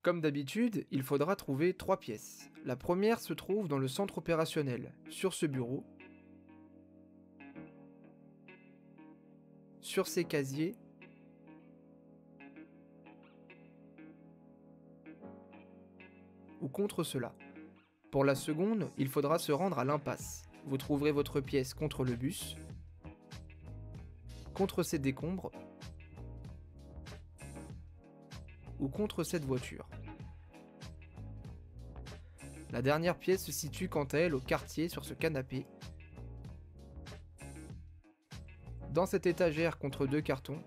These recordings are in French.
Comme d'habitude, il faudra trouver 3 pièces. La première se trouve dans le centre opérationnel, sur ce bureau, sur ces casiers, ou contre cela. Pour la seconde, il faudra se rendre à l'impasse. Vous trouverez votre pièce contre le bus, contre ces décombres, ou contre cette voiture. La dernière pièce se situe quant à elle au quartier sur ce canapé, dans cette étagère contre 2 cartons,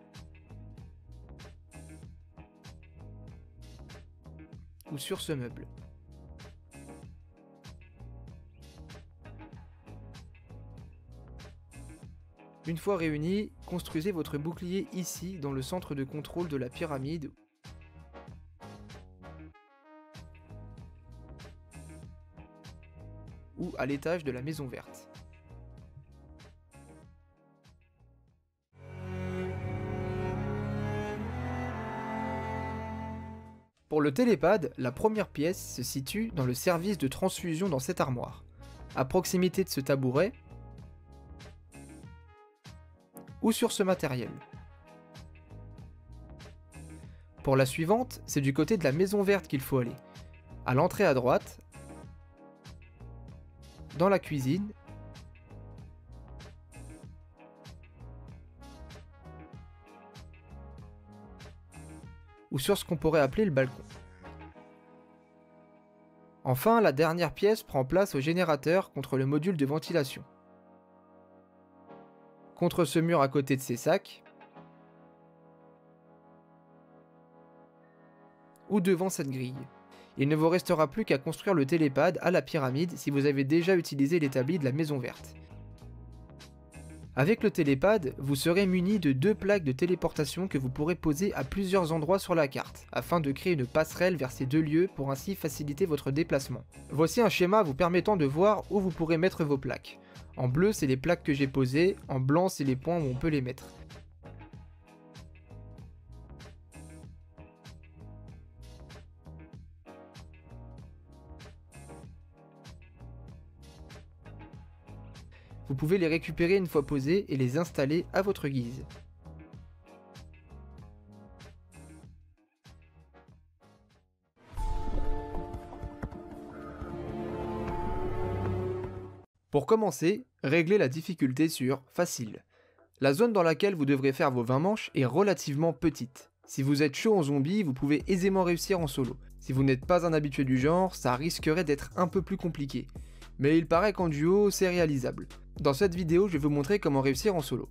ou sur ce meuble. Une fois réunis, construisez votre bouclier ici dans le centre de contrôle de la pyramide ou à l'étage de la maison verte. Pour le télépad, la première pièce se situe dans le service de transfusion dans cette armoire, à proximité de ce tabouret ou sur ce matériel. Pour la suivante, c'est du côté de la maison verte qu'il faut aller. À l'entrée à droite, dans la cuisine, ou sur ce qu'on pourrait appeler le balcon. Enfin, la dernière pièce prend place au générateur contre le module de ventilation. Contre ce mur à côté de ces sacs, ou devant cette grille. Il ne vous restera plus qu'à construire le télépad à la pyramide si vous avez déjà utilisé l'établi de la maison verte. Avec le télépad, vous serez muni de 2 plaques de téléportation que vous pourrez poser à plusieurs endroits sur la carte, afin de créer une passerelle vers ces 2 lieux pour ainsi faciliter votre déplacement. Voici un schéma vous permettant de voir où vous pourrez mettre vos plaques. En bleu, c'est les plaques que j'ai posées, en blanc, c'est les points où on peut les mettre. Vous pouvez les récupérer une fois posés et les installer à votre guise. Pour commencer, réglez la difficulté sur Facile. La zone dans laquelle vous devrez faire vos 20 manches est relativement petite. Si vous êtes chaud en zombie, vous pouvez aisément réussir en solo. Si vous n'êtes pas un habitué du genre, ça risquerait d'être un peu plus compliqué. Mais il paraît qu'en duo, c'est réalisable. Dans cette vidéo, je vais vous montrer comment réussir en solo.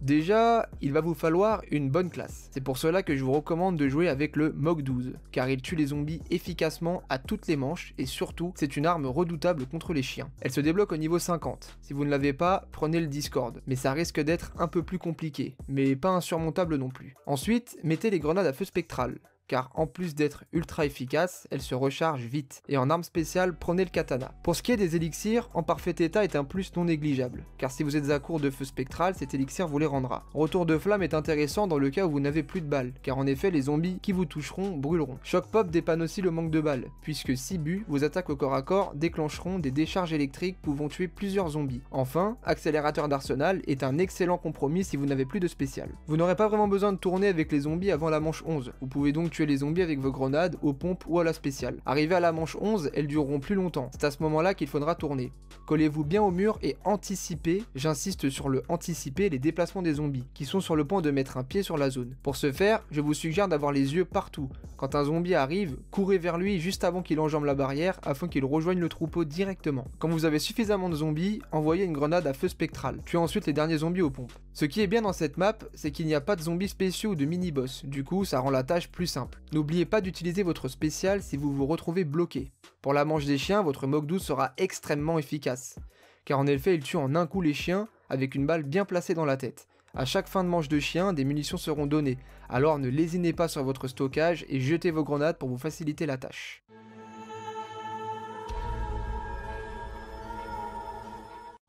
Déjà, il va vous falloir une bonne classe. C'est pour cela que je vous recommande de jouer avec le Mog 12, car il tue les zombies efficacement à toutes les manches, et surtout, c'est une arme redoutable contre les chiens. Elle se débloque au niveau 50. Si vous ne l'avez pas, prenez le Discord, mais ça risque d'être un peu plus compliqué, mais pas insurmontable non plus. Ensuite, mettez les grenades à feu spectral, car en plus d'être ultra efficace, elle se recharge vite. Et en arme spéciale, prenez le katana. Pour ce qui est des élixirs, en parfait état est un plus non négligeable, car si vous êtes à court de feu spectral, cet élixir vous les rendra. Retour de flamme est intéressant dans le cas où vous n'avez plus de balles, car en effet les zombies qui vous toucheront brûleront. Choc pop dépanne aussi le manque de balles, puisque 6 buts, vos attaques au corps à corps déclencheront des décharges électriques pouvant tuer plusieurs zombies. Enfin, accélérateur d'arsenal est un excellent compromis si vous n'avez plus de spécial. Vous n'aurez pas vraiment besoin de tourner avec les zombies avant la manche 11, vous pouvez donc tuer les zombies avec vos grenades, aux pompes ou à la spéciale. Arrivé à la manche 11, elles dureront plus longtemps, c'est à ce moment-là qu'il faudra tourner. Collez-vous bien au mur et anticipez, j'insiste sur le anticiper, les déplacements des zombies, qui sont sur le point de mettre un pied sur la zone. Pour ce faire, je vous suggère d'avoir les yeux partout. Quand un zombie arrive, courez vers lui juste avant qu'il enjambe la barrière afin qu'il rejoigne le troupeau directement. Quand vous avez suffisamment de zombies, envoyez une grenade à feu spectral, tuez ensuite les derniers zombies aux pompes. Ce qui est bien dans cette map, c'est qu'il n'y a pas de zombies spéciaux ou de mini-boss, du coup ça rend la tâche plus simple. N'oubliez pas d'utiliser votre spécial si vous vous retrouvez bloqué. Pour la manche des chiens, votre Mog 12 sera extrêmement efficace, car en effet il tue en un coup les chiens avec une balle bien placée dans la tête. À chaque fin de manche de chien, des munitions seront données, alors ne lésinez pas sur votre stockage et jetez vos grenades pour vous faciliter la tâche.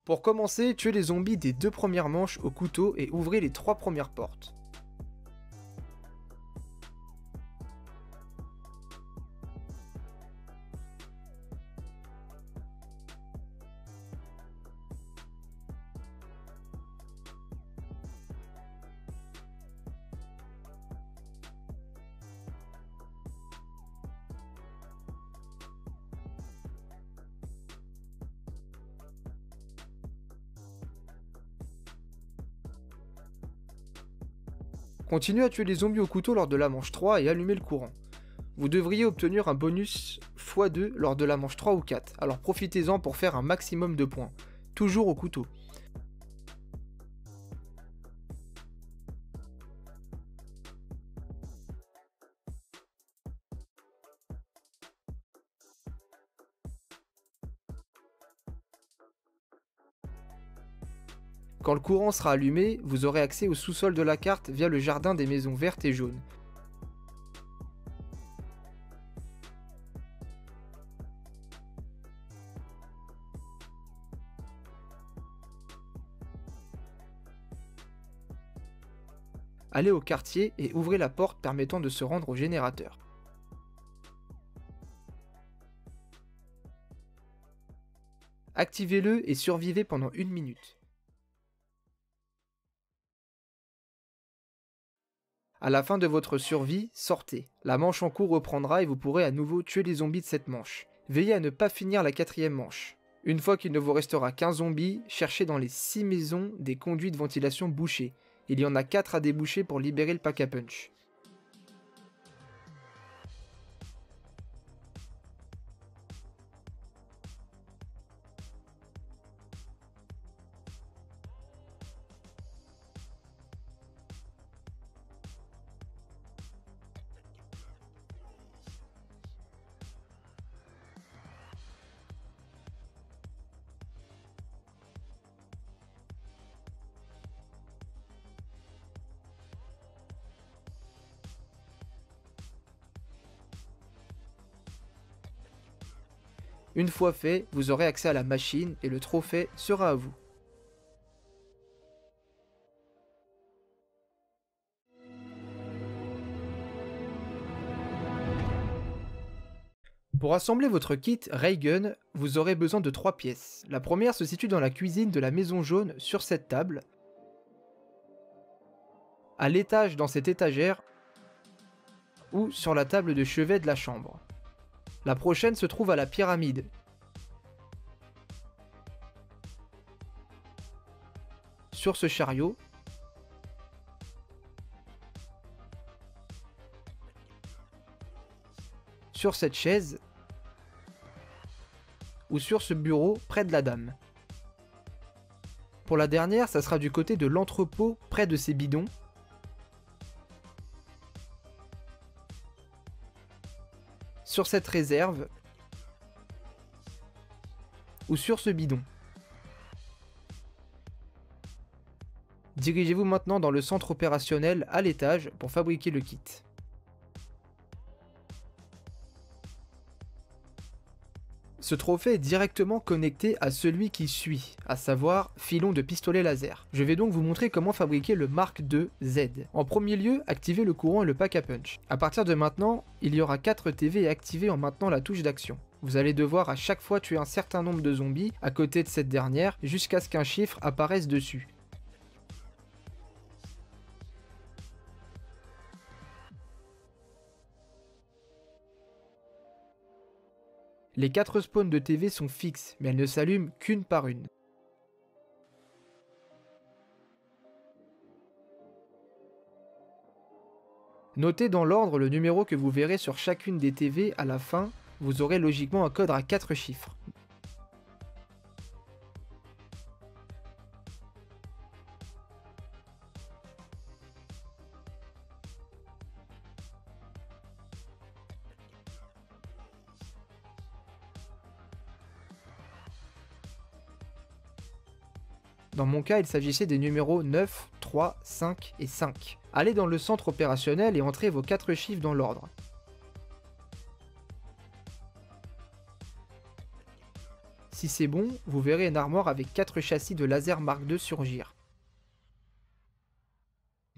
Pour commencer, tuez les zombies des 2 premières manches au couteau et ouvrez les 3 premières portes. Continuez à tuer les zombies au couteau lors de la manche 3 et allumez le courant. Vous devriez obtenir un bonus x2 lors de la manche 3 ou 4, alors profitez-en pour faire un maximum de points. Toujours au couteau. Quand le courant sera allumé, vous aurez accès au sous-sol de la carte via le jardin des maisons vertes et jaunes. Allez au quartier et ouvrez la porte permettant de se rendre au générateur. Activez-le et survivez pendant 1 minute. À la fin de votre survie, sortez. La manche en cours reprendra et vous pourrez à nouveau tuer les zombies de cette manche. Veillez à ne pas finir la 4e manche. Une fois qu'il ne vous restera qu'un zombie, cherchez dans les 6 maisons des conduits de ventilation bouchés. Il y en a 4 à déboucher pour libérer le pack à punch. Une fois fait, vous aurez accès à la machine et le trophée sera à vous. Pour assembler votre kit Raygun, vous aurez besoin de 3 pièces. La première se situe dans la cuisine de la maison jaune sur cette table. À l'étage dans cette étagère ou sur la table de chevet de la chambre. La prochaine se trouve à la pyramide. Sur ce chariot. Sur cette chaise. Ou sur ce bureau près de la dame. Pour la dernière, ça sera du côté de l'entrepôt près de ces bidons. Sur cette réserve. Ou sur ce bidon. Dirigez-vous maintenant dans le centre opérationnel à l'étage pour fabriquer le kit. Ce trophée est directement connecté à celui qui suit, à savoir filon de pistolet laser. Je vais donc vous montrer comment fabriquer le Mark II Z. En premier lieu, activez le courant et le pack à punch. A partir de maintenant, il y aura 4 TV activés en maintenant la touche d'action. Vous allez devoir à chaque fois tuer un certain nombre de zombies à côté de cette dernière jusqu'à ce qu'un chiffre apparaisse dessus. Les 4 spawns de TV sont fixes, mais elles ne s'allument qu'une par une. Notez dans l'ordre le numéro que vous verrez sur chacune des TV à la fin, vous aurez logiquement un code à 4 chiffres. Dans mon cas, il s'agissait des numéros 9, 3, 5 et 5. Allez dans le centre opérationnel et entrez vos 4 chiffres dans l'ordre. Si c'est bon, vous verrez une armoire avec 4 châssis de laser Mark II surgir.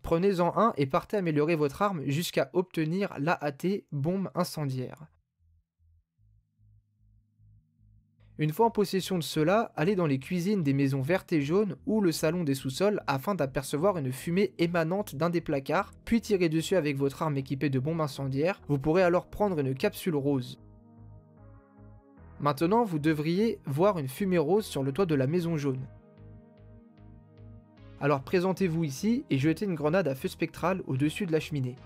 Prenez-en un et partez améliorer votre arme jusqu'à obtenir l'AAT, bombe incendiaire. Une fois en possession de cela, allez dans les cuisines des maisons vertes et jaunes ou le salon des sous-sols afin d'apercevoir une fumée émanante d'un des placards, puis tirez dessus avec votre arme équipée de bombes incendiaires, vous pourrez alors prendre une capsule rose. Maintenant, vous devriez voir une fumée rose sur le toit de la maison jaune. Alors présentez-vous ici et jetez une grenade à feu spectral au-dessus de la cheminée.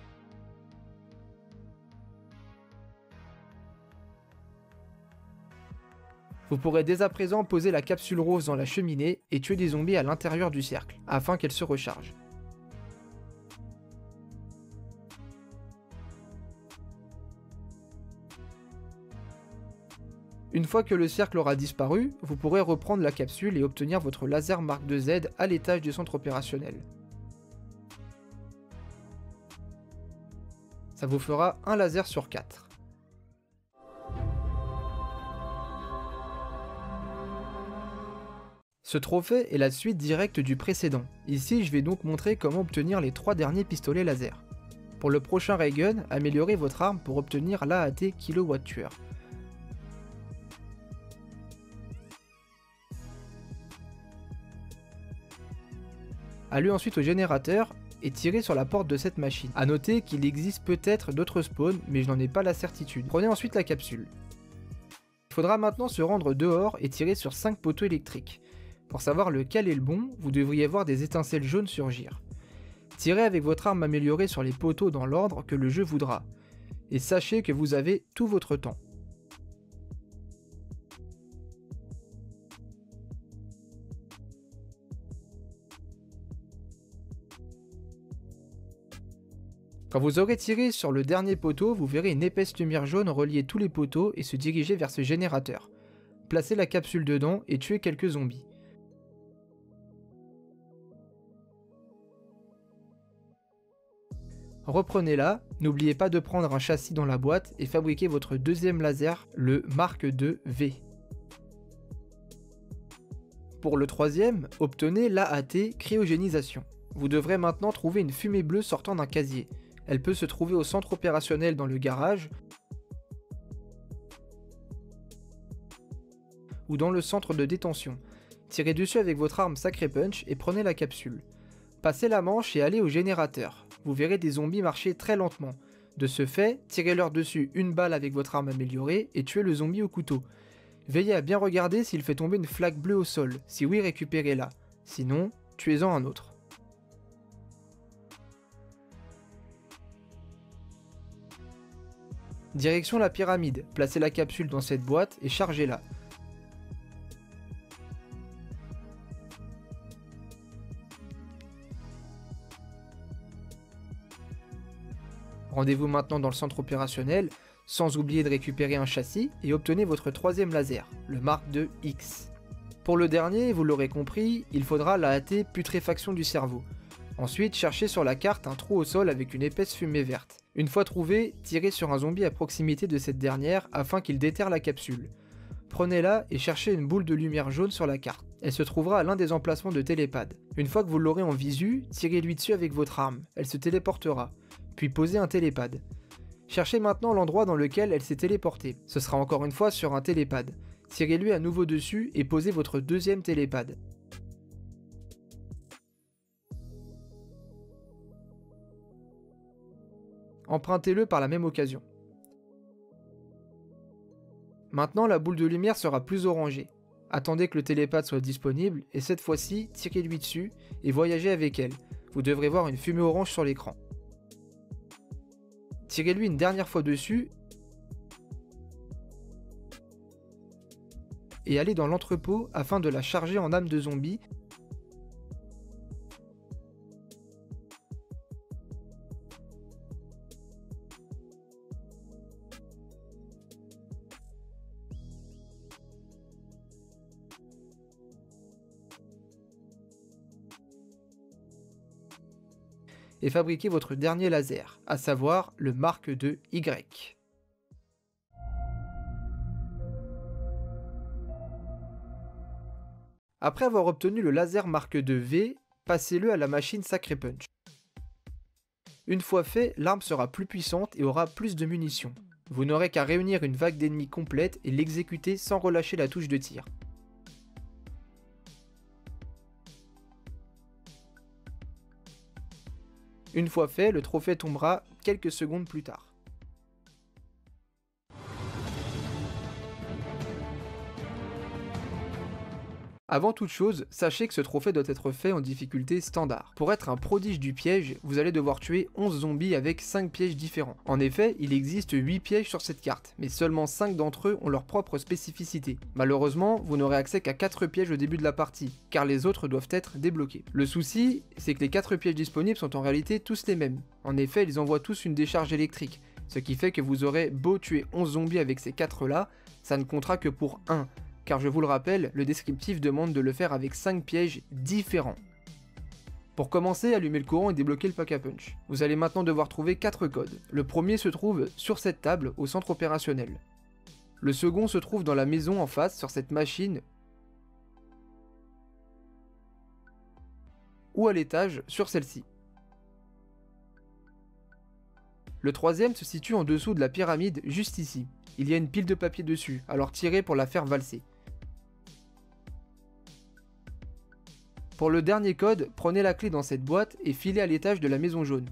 Vous pourrez dès à présent poser la capsule rose dans la cheminée et tuer des zombies à l'intérieur du cercle, afin qu'elle se recharge. Une fois que le cercle aura disparu, vous pourrez reprendre la capsule et obtenir votre laser Mark II Z à l'étage du centre opérationnel. Ça vous fera un laser sur 4. Ce trophée est la suite directe du précédent. Ici, je vais donc montrer comment obtenir les 3 derniers pistolets laser. Pour le prochain ray gun, améliorez votre arme pour obtenir l'AAT kilowatt tueur. Allez ensuite au générateur et tirez sur la porte de cette machine. A noter qu'il existe peut-être d'autres spawns, mais je n'en ai pas la certitude. Prenez ensuite la capsule. Il faudra maintenant se rendre dehors et tirer sur 5 poteaux électriques. Pour savoir lequel est le bon, vous devriez voir des étincelles jaunes surgir. Tirez avec votre arme améliorée sur les poteaux dans l'ordre que le jeu voudra. Et sachez que vous avez tout votre temps. Quand vous aurez tiré sur le dernier poteau, vous verrez une épaisse lumière jaune relier tous les poteaux et se diriger vers ce générateur. Placez la capsule dedans et tuez quelques zombies. Reprenez-la, n'oubliez pas de prendre un châssis dans la boîte et fabriquez votre deuxième laser, le Mark II V. Pour le troisième, obtenez l'AAT cryogénisation. Vous devrez maintenant trouver une fumée bleue sortant d'un casier. Elle peut se trouver au centre opérationnel dans le garage ou dans le centre de détention. Tirez dessus avec votre arme Sacré Punch et prenez la capsule. Passez la manche et allez au générateur. Vous verrez des zombies marcher très lentement. De ce fait, tirez-leur dessus une balle avec votre arme améliorée et tuez le zombie au couteau. Veillez à bien regarder s'il fait tomber une flaque bleue au sol. Si oui, récupérez-la. Sinon, tuez-en un autre. Direction la pyramide. Placez la capsule dans cette boîte et chargez-la. Rendez-vous maintenant dans le centre opérationnel, sans oublier de récupérer un châssis et obtenez votre troisième laser, le Mark II X. Pour le dernier, vous l'aurez compris, il faudra l'AAT putréfaction du cerveau. Ensuite, cherchez sur la carte un trou au sol avec une épaisse fumée verte. Une fois trouvé, tirez sur un zombie à proximité de cette dernière afin qu'il déterre la capsule. Prenez-la et cherchez une boule de lumière jaune sur la carte. Elle se trouvera à l'un des emplacements de télépad. Une fois que vous l'aurez en visu, tirez-lui dessus avec votre arme. Elle se téléportera. Puis posez un télépad. Cherchez maintenant l'endroit dans lequel elle s'est téléportée. Ce sera encore une fois sur un télépad. Tirez-lui à nouveau dessus et posez votre deuxième télépad. Empruntez-le par la même occasion. Maintenant, la boule de lumière sera plus orangée. Attendez que le télépad soit disponible et cette fois-ci, tirez-lui dessus et voyagez avec elle. Vous devrez voir une fumée orange sur l'écran. Tirez-lui une dernière fois dessus et allez dans l'entrepôt afin de la charger en âme de zombie. Et fabriquer votre dernier laser, à savoir le Mark II Y. Après avoir obtenu le laser Mark II V, passez-le à la machine Sacré Punch. Une fois fait, l'arme sera plus puissante et aura plus de munitions. Vous n'aurez qu'à réunir une vague d'ennemis complète et l'exécuter sans relâcher la touche de tir. Une fois fait, le trophée tombera quelques secondes plus tard. Avant toute chose, sachez que ce trophée doit être fait en difficulté standard. Pour être un prodige du piège, vous allez devoir tuer 11 zombies avec 5 pièges différents. En effet, il existe 8 pièges sur cette carte, mais seulement 5 d'entre eux ont leur propre spécificité. Malheureusement, vous n'aurez accès qu'à 4 pièges au début de la partie, car les autres doivent être débloqués. Le souci, c'est que les 4 pièges disponibles sont en réalité tous les mêmes. En effet, ils envoient tous une décharge électrique, ce qui fait que vous aurez beau tuer 11 zombies avec ces 4 là, ça ne comptera que pour 1. Car je vous le rappelle, le descriptif demande de le faire avec 5 pièges différents. Pour commencer, allumez le courant et débloquer le pack à punch. Vous allez maintenant devoir trouver 4 codes. Le premier se trouve sur cette table au centre opérationnel. Le second se trouve dans la maison en face sur cette machine ou à l'étage sur celle-ci. Le troisième se situe en dessous de la pyramide juste ici. Il y a une pile de papier dessus, alors tirez pour la faire valser. Pour le dernier code, prenez la clé dans cette boîte et filez à l'étage de la maison jaune.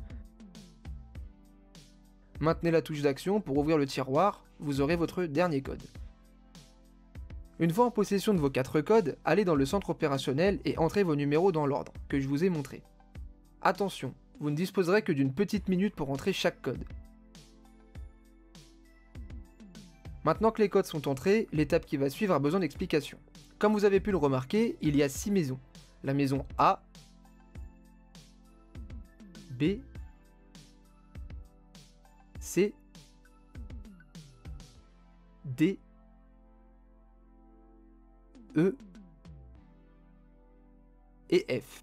Maintenez la touche d'action pour ouvrir le tiroir, vous aurez votre dernier code. Une fois en possession de vos 4 codes, allez dans le centre opérationnel et entrez vos numéros dans l'ordre que je vous ai montré. Attention, vous ne disposerez que d'une petite minute pour entrer chaque code. Maintenant que les codes sont entrés, l'étape qui va suivre a besoin d'explication. Comme vous avez pu le remarquer, il y a 6 maisons. La maison A, B, C, D, E et F.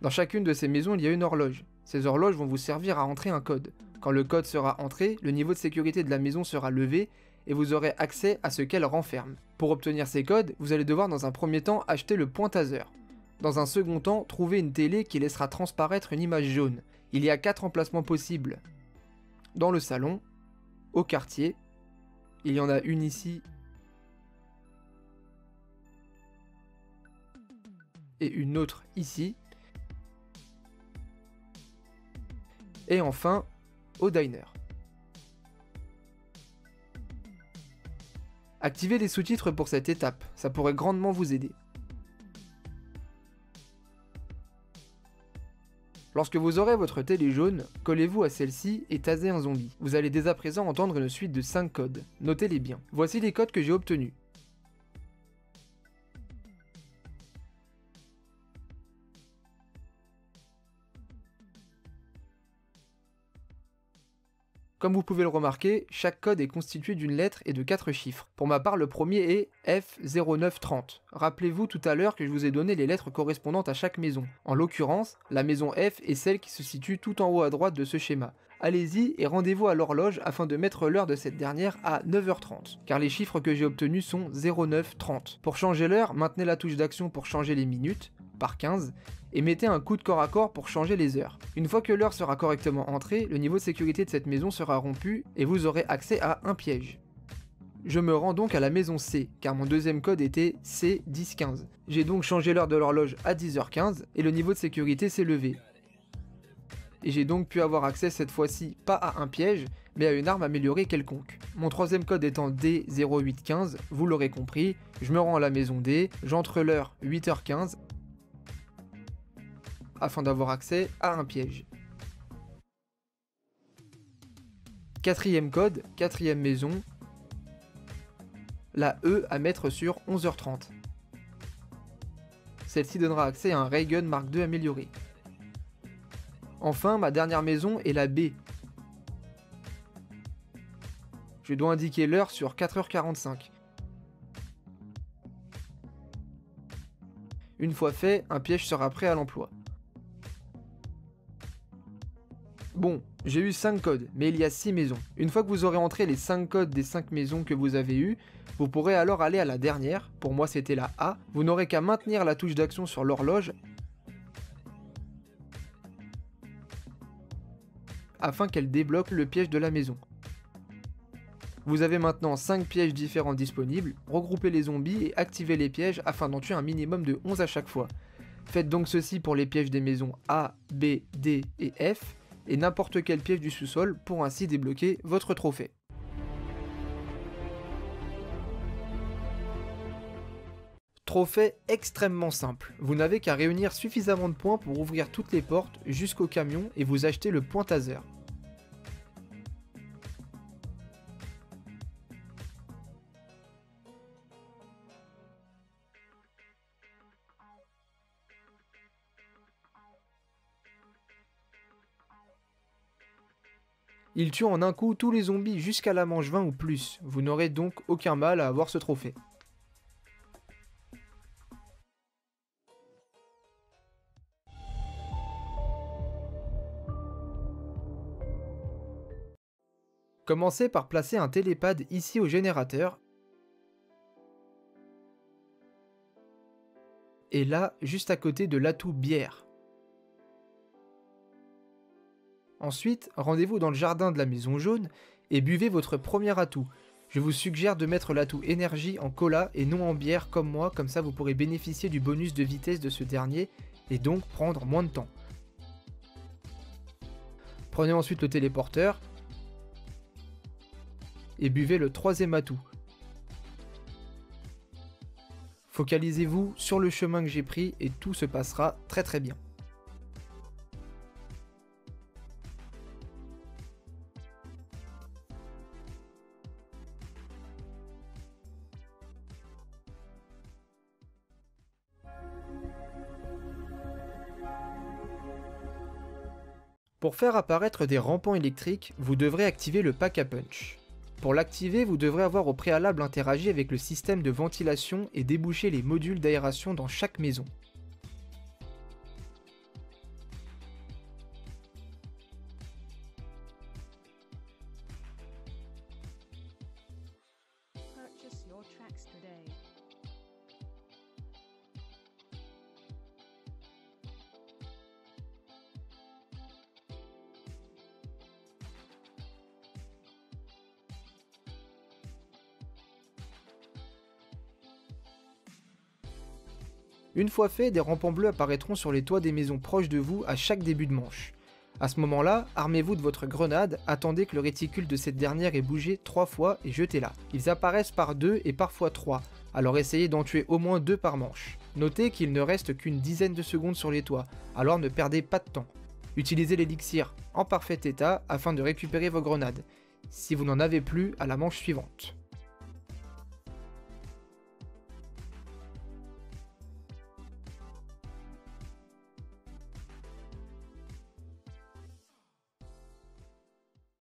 Dans chacune de ces maisons, il y a une horloge. Ces horloges vont vous servir à entrer un code. Quand le code sera entré, le niveau de sécurité de la maison sera levé et vous aurez accès à ce qu'elle renferme. Pour obtenir ces codes, vous allez devoir dans un premier temps acheter le pointaseur. Dans un second temps, trouver une télé qui laissera transparaître une image jaune. Il y a 4 emplacements possibles. Dans le salon, au quartier, il y en a une ici et une autre ici. Et enfin, au diner. Activez les sous-titres pour cette étape, ça pourrait grandement vous aider. Lorsque vous aurez votre télé jaune, collez-vous à celle-ci et tasez un zombie. Vous allez dès à présent entendre une suite de 5 codes, notez-les bien. Voici les codes que j'ai obtenus. Comme vous pouvez le remarquer, chaque code est constitué d'une lettre et de 4 chiffres. Pour ma part, le premier est F0930. Rappelez-vous tout à l'heure que je vous ai donné les lettres correspondantes à chaque maison. En l'occurrence, la maison F est celle qui se situe tout en haut à droite de ce schéma. Allez-y et rendez-vous à l'horloge afin de mettre l'heure de cette dernière à 9h30, car les chiffres que j'ai obtenus sont 0930. Pour changer l'heure, maintenez la touche d'action pour changer les minutes, par 15, et mettez un coup de corps à corps pour changer les heures. Une fois que l'heure sera correctement entrée, le niveau de sécurité de cette maison sera rompu et vous aurez accès à un piège. Je me rends donc à la maison C, car mon deuxième code était C1015. J'ai donc changé l'heure de l'horloge à 10h15 et le niveau de sécurité s'est levé. Et j'ai donc pu avoir accès cette fois-ci pas à un piège, mais à une arme améliorée quelconque. Mon troisième code étant D0815, vous l'aurez compris, je me rends à la maison D, j'entre l'heure 8h15, afin d'avoir accès à un piège. Quatrième code, quatrième maison, la E à mettre sur 11h30. Celle-ci donnera accès à un Ray Gun Mark II amélioré. Enfin, ma dernière maison est la B. Je dois indiquer l'heure sur 4h45. Une fois fait, un piège sera prêt à l'emploi. Bon, j'ai eu 5 codes, mais il y a 6 maisons. Une fois que vous aurez entré les 5 codes des 5 maisons que vous avez eues, vous pourrez alors aller à la dernière, pour moi c'était la A. Vous n'aurez qu'à maintenir la touche d'action sur l'horloge afin qu'elle débloque le piège de la maison. Vous avez maintenant 5 pièges différents disponibles, regroupez les zombies et activez les pièges afin d'en tuer un minimum de 11 à chaque fois. Faites donc ceci pour les pièges des maisons A, B, D et F, et n'importe quel piège du sous-sol pour ainsi débloquer votre trophée. Trophée extrêmement simple, vous n'avez qu'à réunir suffisamment de points pour ouvrir toutes les portes jusqu'au camion et vous acheter le point taser. Il tue en un coup tous les zombies jusqu'à la manche 20 ou plus, vous n'aurez donc aucun mal à avoir ce trophée. Commencez par placer un télépad ici au générateur, et là, juste à côté de l'atout bière. Ensuite, rendez-vous dans le jardin de la maison jaune et buvez votre premier atout. Je vous suggère de mettre l'atout énergie en cola et non en bière comme moi, comme ça vous pourrez bénéficier du bonus de vitesse de ce dernier et donc prendre moins de temps. Prenez ensuite le téléporteur et buvez le troisième atout. Focalisez-vous sur le chemin que j'ai pris et tout se passera très bien. Pour faire apparaître des rampants électriques, vous devrez activer le pack à punch. Pour l'activer, vous devrez avoir au préalable interagi avec le système de ventilation et déboucher les modules d'aération dans chaque maison. Purchase your tracks today. Une fois fait, des rampants bleus apparaîtront sur les toits des maisons proches de vous à chaque début de manche. A ce moment-là, armez-vous de votre grenade, attendez que le réticule de cette dernière ait bougé 3 fois et jetez-la. Ils apparaissent par 2 et parfois 3, alors essayez d'en tuer au moins 2 par manche. Notez qu'il ne reste qu'une dizaine de secondes sur les toits, alors ne perdez pas de temps. Utilisez l'élixir en parfait état afin de récupérer vos grenades. Si vous n'en avez plus, à la manche suivante.